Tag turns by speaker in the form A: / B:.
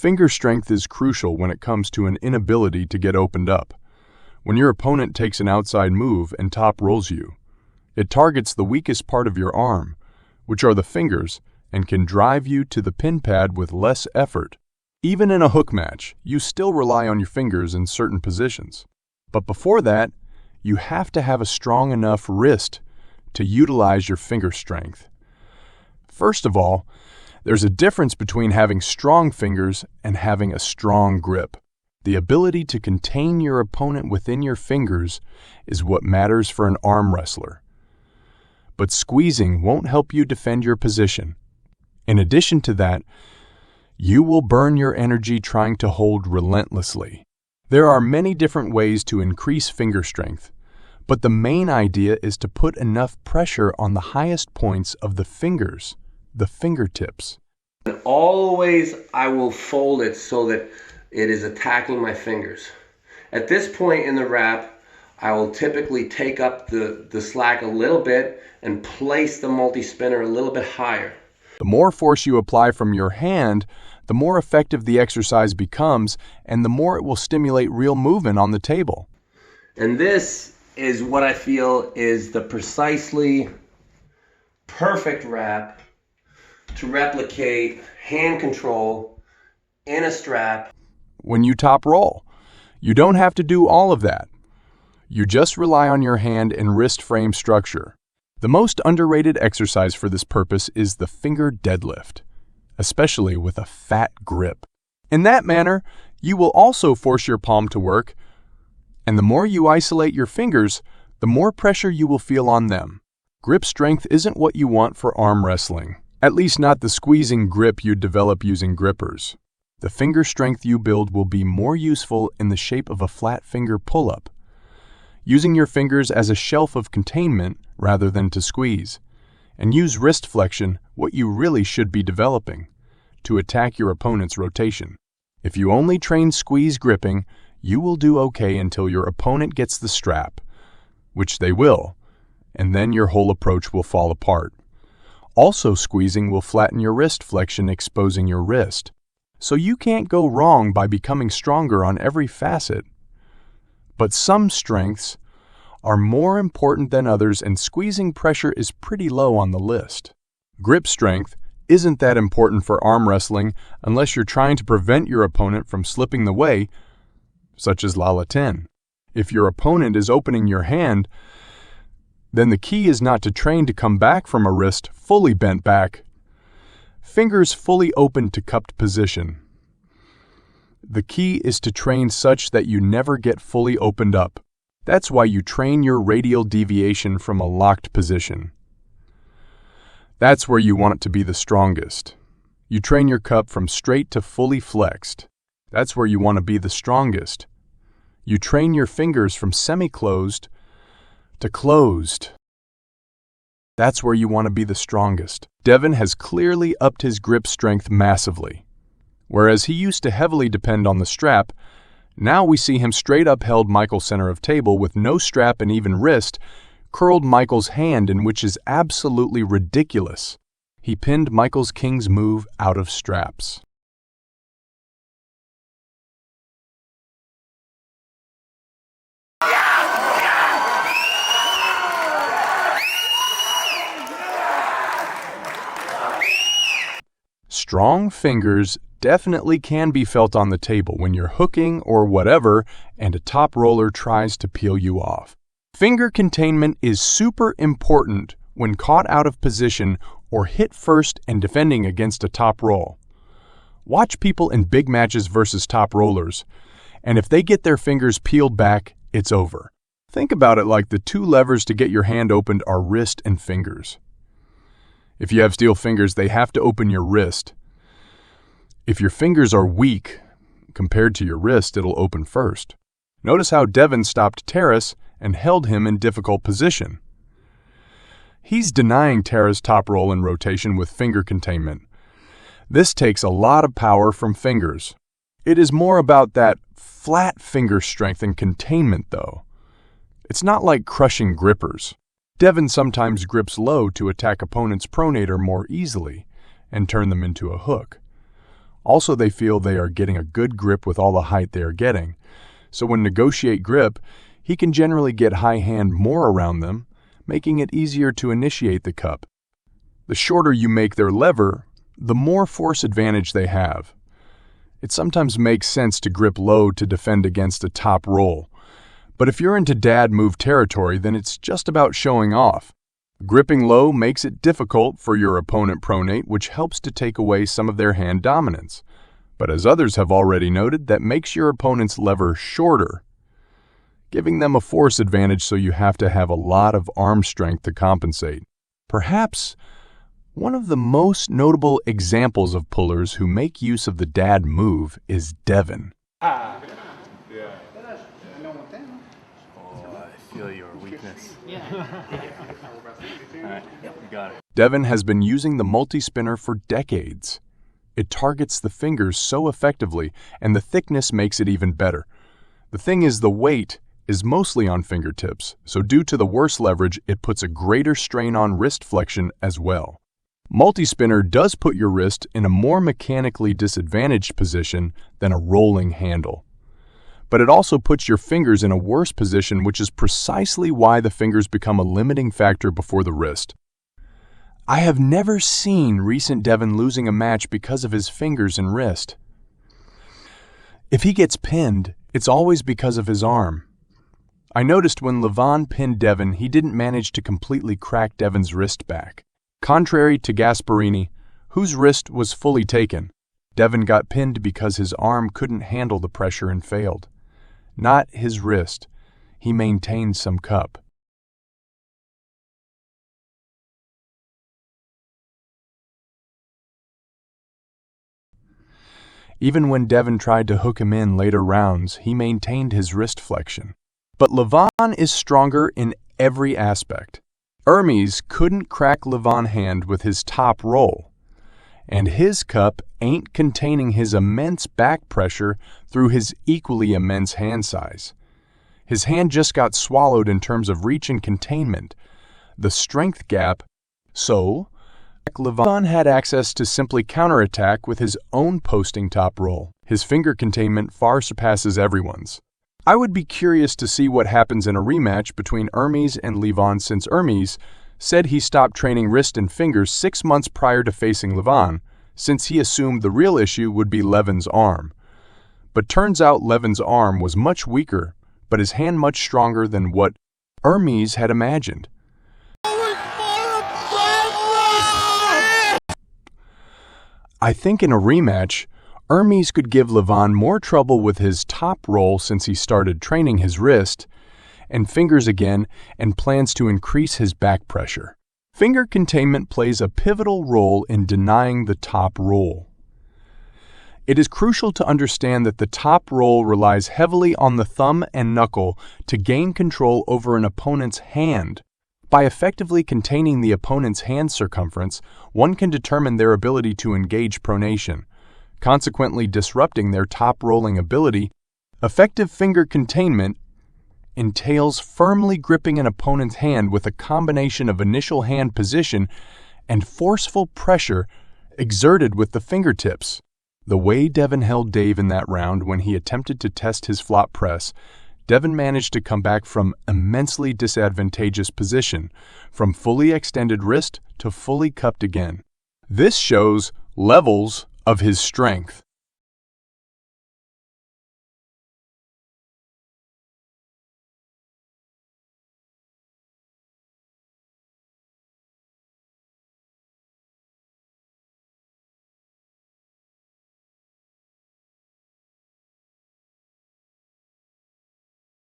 A: Finger strength is crucial when it comes to an inability to get opened up. When your opponent takes an outside move and top rolls you, it targets the weakest part of your arm, which are the fingers, and can drive you to the pin pad with less effort. Even in a hook match, you still rely on your fingers in certain positions. But before that, you have to have a strong enough wrist to utilize your finger strength. First of all, there's a difference between having strong fingers and having a strong grip. The ability to contain your opponent within your fingers is what matters for an arm wrestler. But squeezing won't help you defend your position. In addition to that, you will burn your energy trying to hold relentlessly. There are many different ways to increase finger strength, but the main idea is to put enough pressure on the highest points of the fingers, the fingertips.
B: And always I will fold it so that it is attacking my fingers. At this point in the wrap, I will typically take up the slack a little bit and place the multi-spinner a little bit higher.
A: The more force you apply from your hand, the more effective the exercise becomes, and the more it will stimulate real movement on the table.
B: And this is what I feel is the precisely perfect wrap to replicate hand control in a strap.
A: When you top roll, you don't have to do all of that. You just rely on your hand and wrist frame structure. The most underrated exercise for this purpose is the finger deadlift, especially with a fat grip. In that manner, you will also force your palm to work, and the more you isolate your fingers, the more pressure you will feel on them. Grip strength isn't what you want for arm wrestling, at least not the squeezing grip you develop using grippers. The finger strength you build will be more useful in the shape of a flat finger pull-up, using your fingers as a shelf of containment rather than to squeeze, and use wrist flexion, what you really should be developing, to attack your opponent's rotation. If you only train squeeze gripping, you will do okay until your opponent gets the strap, which they will, and then your whole approach will fall apart. Also, squeezing will flatten your wrist flexion, exposing your wrist. So you can't go wrong by becoming stronger on every facet. But some strengths are more important than others, and squeezing pressure is pretty low on the list. Grip strength isn't that important for arm wrestling unless you're trying to prevent your opponent from slipping the way, such as La Latin. If your opponent is opening your hand, then the key is not to train to come back from a wrist fully bent back, fingers fully open to cupped position. The key is to train such that you never get fully opened up. That's why you train your radial deviation from a locked position. That's where you want it to be the strongest. You train your cup from straight to fully flexed. That's where you want to be the strongest. You train your fingers from semi-closed to closed. That's where you want to be the strongest. Devon has clearly upped his grip strength massively. Whereas he used to heavily depend on the strap, now we see him straight up held Michael center of table with no strap and even wrist, curled Michael's hand in, which is absolutely ridiculous. He pinned Michael's king's move out of straps. Strong fingers definitely can be felt on the table when you're hooking or whatever and a top roller tries to peel you off. Finger containment is super important when caught out of position or hit first and defending against a top roll. Watch people in big matches versus top rollers, and if they get their fingers peeled back, it's over. Think about it like the two levers to get your hand opened are wrist and fingers. If you have steel fingers, they have to open your wrist. If your fingers are weak compared to your wrist, it'll open first. Notice how Devon stopped Terrace and held him in difficult position. He's denying Terrace's top roll in rotation with finger containment. This takes a lot of power from fingers. It is more about that flat finger strength and containment, though. It's not like crushing grippers. Devon sometimes grips low to attack opponents' pronator more easily and turn them into a hook. Also, they feel they are getting a good grip with all the height they are getting. So when negotiate grip, he can generally get high hand more around them, making it easier to initiate the cup. The shorter you make their lever, the more force advantage they have. It sometimes makes sense to grip low to defend against a top roll. But if you're into dad move territory, then it's just about showing off. Gripping low makes it difficult for your opponent pronate, which helps to take away some of their hand dominance. But as others have already noted, that makes your opponent's lever shorter, giving them a force advantage, so you have to have a lot of arm strength to compensate. Perhaps one of the most notable examples of pullers who make use of the dad move is Devon.
C: I feel your weakness. All right, you got it.
A: Devon has been using the multispinner for decades. It targets the fingers so effectively, and the thickness makes it even better. The thing is, the weight is mostly on fingertips, so due to the worse leverage, it puts a greater strain on wrist flexion as well. Multispinner does put your wrist in a more mechanically disadvantaged position than a rolling handle. But it also puts your fingers in a worse position, which is precisely why the fingers become a limiting factor before the wrist. I have never seen recent Devon losing a match because of his fingers and wrist. If he gets pinned, it's always because of his arm. I noticed when Levon pinned Devon, he didn't manage to completely crack Devon's wrist back. Contrary to Gasparini, whose wrist was fully taken, Devon got pinned because his arm couldn't handle the pressure and failed. Not his wrist. He maintained some cup. Even when Devon tried to hook him in later rounds, he maintained his wrist flexion. But Levon is stronger in every aspect. Hermes couldn't crack Levon's hand with his top roll, and his cup ain't containing his immense back pressure through his equally immense hand size. His hand just got swallowed in terms of reach and containment, the strength gap. So, Levon had access to simply counterattack with his own posting top roll. His finger containment far surpasses everyone's. I would be curious to see what happens in a rematch between Hermes and Levon, since Hermes said he stopped training wrist and fingers 6 months prior to facing Levon, since he assumed the real issue would be Levon's arm. But turns out Levon's arm was much weaker, but his hand much stronger than what Hermes had imagined. I think in a rematch, Hermes could give Levon more trouble with his top roll, since he started training his wrist and fingers again and plans to increase his back pressure. Finger containment plays a pivotal role in denying the top roll. It is crucial to understand that the top roll relies heavily on the thumb and knuckle to gain control over an opponent's hand. By effectively containing the opponent's hand circumference, one can determine their ability to engage pronation, consequently disrupting their top rolling ability. Effective finger containment entails firmly gripping an opponent's hand with a combination of initial hand position and forceful pressure exerted with the fingertips. The way Devon held Dave in that round when he attempted to test his flop press, Devon managed to come back from immensely disadvantageous position, from fully extended wrist to fully cupped again. This shows levels of his strength.